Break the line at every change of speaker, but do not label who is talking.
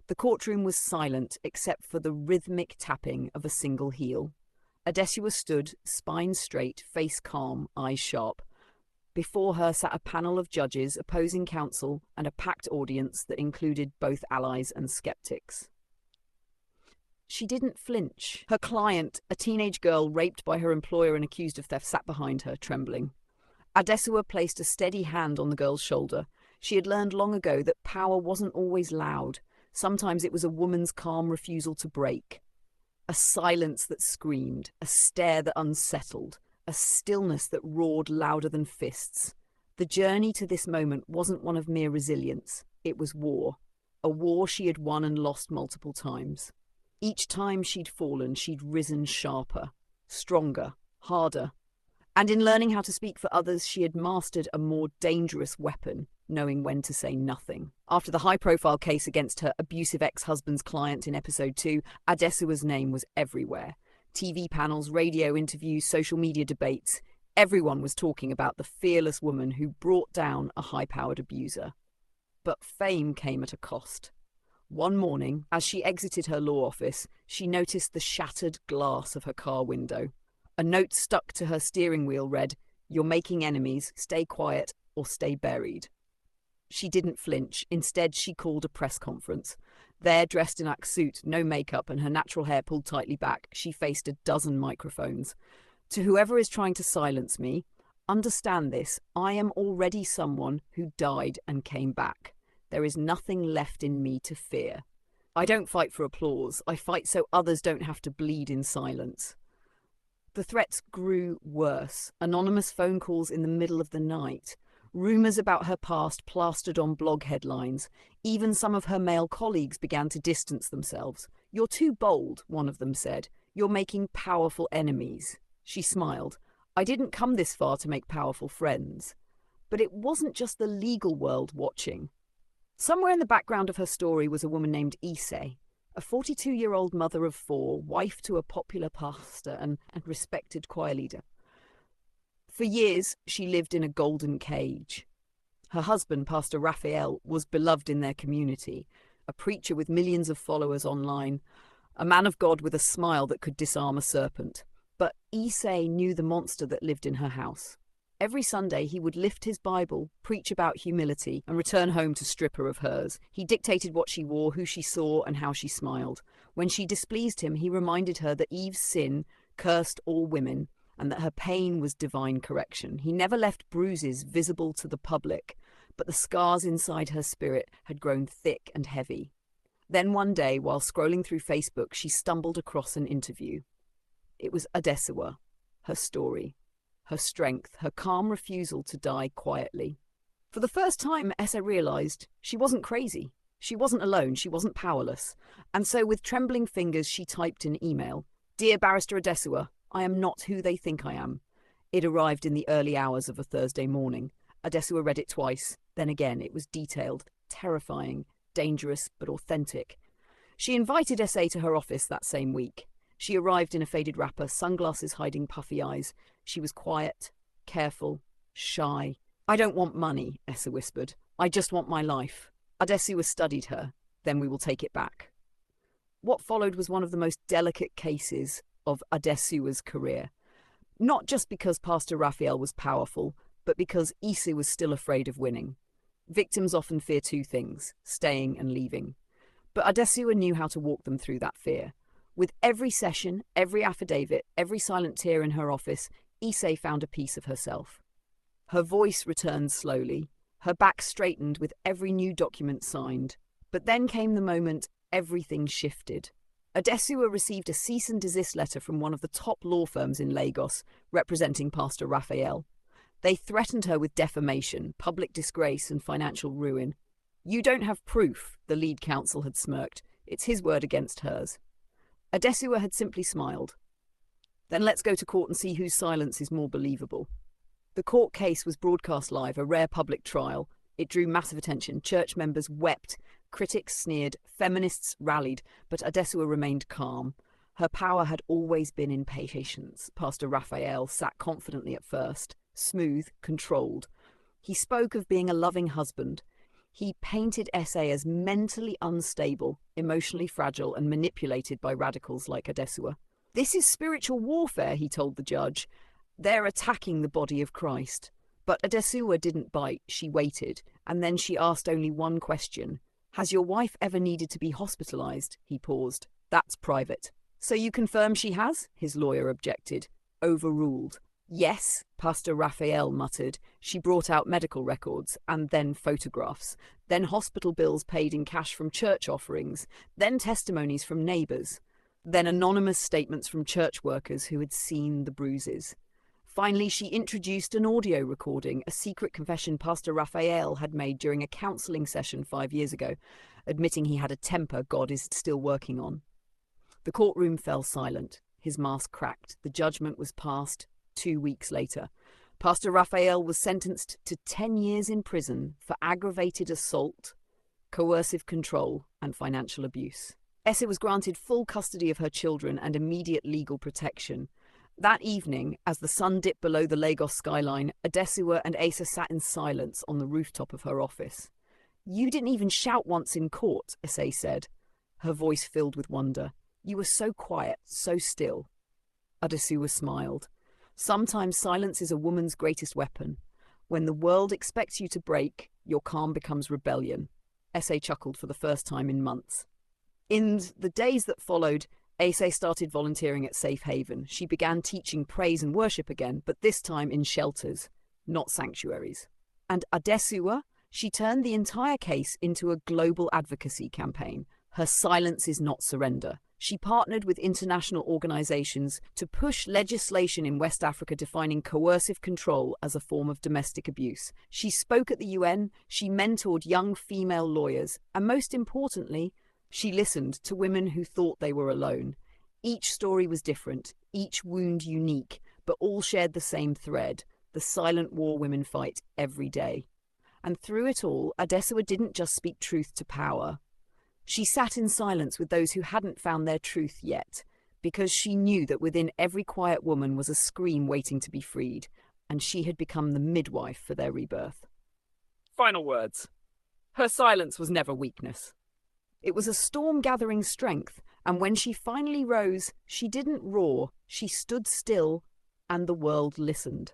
The courtroom was silent except for the rhythmic tapping of a single heel. Adesuwa stood, spine straight, face calm, eyes sharp. Before her sat a panel of judges, opposing counsel, and a packed audience that included both allies and skeptics. She didn't flinch. Her client, a teenage girl raped by her employer and accused of theft, sat behind her, trembling. Adesuwa placed a steady hand on the girl's shoulder. She had learned long ago that power wasn't always loud. Sometimes it was a woman's calm refusal to break. A silence that screamed, a stare that unsettled, a stillness that roared louder than fists. The journey to this moment wasn't one of mere resilience. It was war. A war she had won and lost multiple times. Each time she'd fallen, she'd risen sharper, stronger, harder. And in learning how to speak for others, she had mastered a more dangerous weapon, knowing when to say nothing. After the high-profile case against her abusive ex-husband's client in episode 2, Adesuwa's name was everywhere. TV panels, radio interviews, social media debates. Everyone was talking about the fearless woman who brought down a high-powered abuser. But fame came at a cost. One morning, as she exited her law office, she noticed the shattered glass of her car window. A note stuck to her steering wheel read, "You're making enemies, stay quiet or stay buried." She didn't flinch. Instead, she called a press conference. There, dressed in a suit, no makeup, and her natural hair pulled tightly back, she faced a dozen microphones. To whoever is trying to silence me, understand this, I am already someone who died and came back. There is nothing left in me to fear. I don't fight for applause. I fight so others don't have to bleed in silence. The threats grew worse. Anonymous phone calls in the middle of the night. Rumours about her past plastered on blog headlines. Even some of her male colleagues began to distance themselves. "You're too bold," one of them said. "You're making powerful enemies." She smiled. "I didn't come this far to make powerful friends." But it wasn't just the legal world watching. Somewhere in the background of her story was a woman named Issei, a 42-year-old mother of 4, wife to a popular pastor and respected choir leader. For years, she lived in a golden cage. Her husband, Pastor Raphael, was beloved in their community, a preacher with millions of followers online, a man of God with a smile that could disarm a serpent. But Issei knew the monster that lived in her house. Every Sunday, he would lift his Bible, preach about humility, and return home to strip her of hers. He dictated what she wore, who she saw, and how she smiled. When she displeased him, he reminded her that Eve's sin cursed all women, and that her pain was divine correction. He never left bruises visible to the public, but the scars inside her spirit had grown thick and heavy. Then one day, while scrolling through Facebook, she stumbled across an interview. It was Adesuwa, her story. Her strength, her calm refusal to die quietly. For the first time, Essa realized she wasn't crazy. She wasn't alone. She wasn't powerless. And so with trembling fingers, she typed an email. "Dear Barrister Adesuwa, I am not who they think I am." It arrived in the early hours of a Thursday morning. Adesuwa read it twice. Then again, it was detailed, terrifying, dangerous, but authentic. She invited Essa to her office that same week. She arrived in a faded wrapper, sunglasses hiding puffy eyes. She was quiet, careful, shy. "I don't want money," Essa whispered. "I just want my life." Adesuwa studied her. "Then we will take it back." What followed was one of the most delicate cases of Adesuwa's career. Not just because Pastor Raphael was powerful, but because Issa was still afraid of winning. Victims often fear two things, staying and leaving. But Adesuwa knew how to walk them through that fear. With every session, every affidavit, every silent tear in her office, Issei found a piece of herself. Her voice returned slowly. Her back straightened with every new document signed. But then came the moment everything shifted. Adesuwa received a cease and desist letter from one of the top law firms in Lagos, representing Pastor Raphael. They threatened her with defamation, public disgrace, and financial ruin. "You don't have proof," the lead counsel had smirked. "It's his word against hers." Adesuwa had simply smiled. "Then let's go to court and see whose silence is more believable." The court case was broadcast live, a rare public trial. It drew massive attention. Church members wept, critics sneered, feminists rallied, but Adesuwa remained calm. Her power had always been in patience. Pastor Raphael sat confidently at first, smooth, controlled. He spoke of being a loving husband. He painted SA as mentally unstable, emotionally fragile, and manipulated by radicals like Adesuwa. This is spiritual warfare, he told the judge. They're attacking the body of Christ. But Adesuwa didn't bite, she waited, and then she asked only one question. Has your wife ever needed to be hospitalized? He paused. That's private. So you confirm she has? His lawyer objected. Overruled. Yes, Pastor Raphael muttered. She brought out medical records, and then photographs, then hospital bills paid in cash from church offerings, then testimonies from neighbours, then anonymous statements from church workers who had seen the bruises. Finally, she introduced an audio recording, a secret confession Pastor Raphael had made during a counselling session 5 years ago, admitting he had a temper God is still working on. The courtroom fell silent. His mask cracked. The judgment was passed 2 weeks later. Pastor Raphael was sentenced to 10 years in prison for aggravated assault, coercive control, and financial abuse. Essa was granted full custody of her children and immediate legal protection. That evening, as the sun dipped below the Lagos skyline, Adesuwa and Asa sat in silence on the rooftop of her office. You didn't even shout once in court, Asa said, her voice filled with wonder. You were so quiet, so still. Adesuwa smiled. Sometimes silence is a woman's greatest weapon. When the world expects you to break, your calm becomes rebellion. Asa chuckled for the first time in months. In the days that followed, Asa started volunteering at Safe Haven. She began teaching praise and worship again, but this time in shelters, not sanctuaries. And Adesuwa, she turned the entire case into a global advocacy campaign. Her silence is not surrender. She partnered with international organizations to push legislation in West Africa defining coercive control as a form of domestic abuse. She spoke at the UN, she mentored young female lawyers, and most importantly, she listened to women who thought they were alone. Each story was different, each wound unique, but all shared the same thread, the silent war women fight every day. And through it all, Adesuwa didn't just speak truth to power. She sat in silence with those who hadn't found their truth yet, because she knew that within every quiet woman was a scream waiting to be freed, and she had become the midwife for their rebirth. Final words. Her silence was never weakness. It was a storm-gathering strength, and when she finally rose, she didn't roar, she stood still, and the world listened.